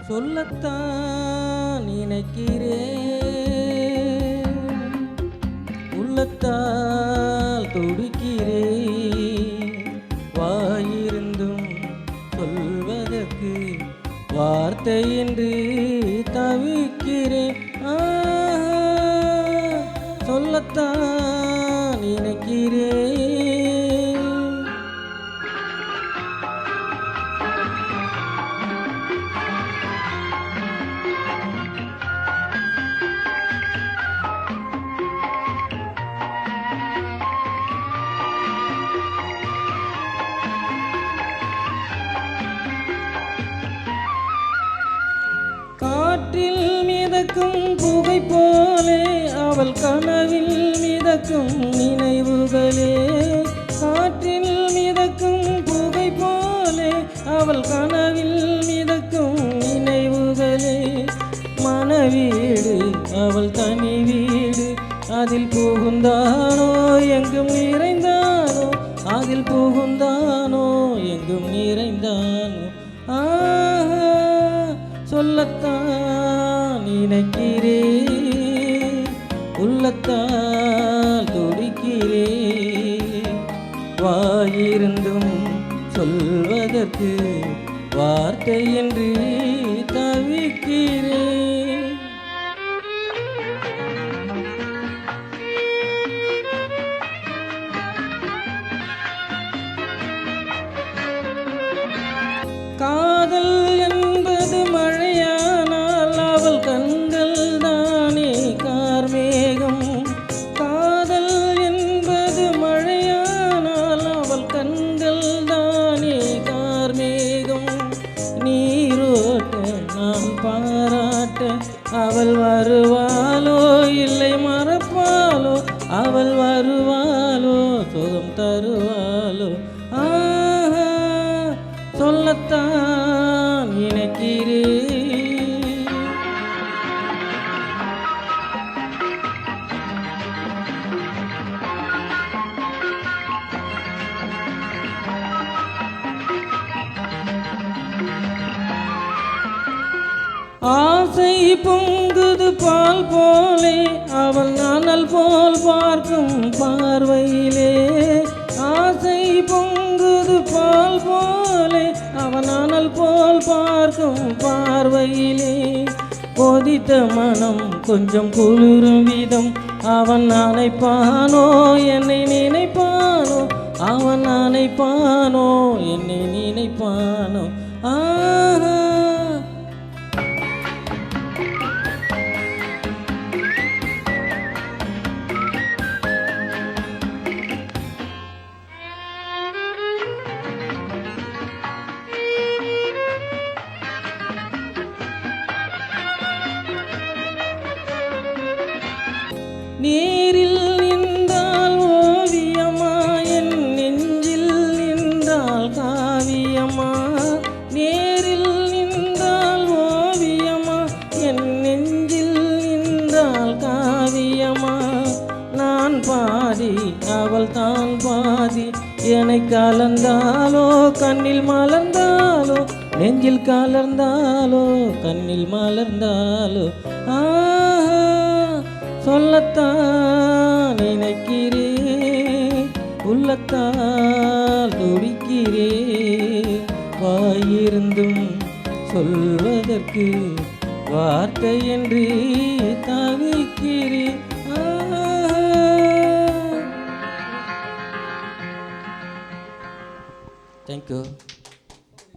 சொல்லத்தான் நினைக்கிறேன், உள்ளத்தால் துடிக்கிறேன். வாயிருந்தும் சொல்வதற்கு வார்த்தையின்றி தவிக்கிறேன். சொல்லத்தான் நினைக்கிறேன். காற்றில் மிதக்கும் புகை போலே அவள் கனவில் மிதக்கும் நினைவுகளே. காற்றில் மிதக்கும் புகை போலே அவள் கனவில் மிதக்கும் நினைவுகளே. மனவீடு அவள் தனி வீடு, அதில் புகுந்தானோ எங்கும் நிறைந்தானோ, அதில் புகுந்தானோ எங்கும் நிறைந்தானோ. சொல்லத்தான் நினைக்கிறேன், உள்ளத்தால் துடிக்கிறேன். வாயிருந்தும் சொல்வதற்கு வார்த்தையின்றி தவிக்கிறேன். காதல் என்பது மழையானால் அவள் கண்கள் தானே கார்மேகம். காதல் என்பது மழையானால் அவள் கண்கள் தானே கார்மேகம். நீரோட்ட நான் பாராட்ட அவள் வருவாளோ இல்லை மறப்பாளோ, அவள் வருவாளோ சுகம் தருவாளோ. சொல்லத்தான் நினைக்கிறேன். ஆசை பொங்குது பால் போலே அவள் நானல் போல் பார்க்கும் பார்வையிலே. ஆசை பொங்குது பால் போலே அவன் நானல் போல் பார்க்கும் பார்வையிலே. கொதித்த மனம் கொஞ்சம் குளிரும் விதம் அவன் நினைப்பானோ என்னை நினைப்பானோ, அவன் நினைப்பானோ என்னை நினைப்பானோ. நேரில் நின்றால் ஓவியமா, என் நெஞ்சில் நின்றால் காவியமா. நேரில் நின்றால் ஓவியமா, என் நெஞ்சில் நின்றால் காவியமா. நான் பாதி அவள் தான் பாதி, என்னை கலந்தாலோ கண்ணில் மலர்ந்தாலோ, நெஞ்சில் கலர்ந்தாலோ கண்ணில் மலர்ந்தாலோ. சொல்லத்தான் நினைக்கிறேன், உள்ளத்தால் துடிக்கிறேன். வாயிருந்தும் சொல்வதற்கு வார்த்தையின்றி தவிக்கிறேன். தேங்க்யூ.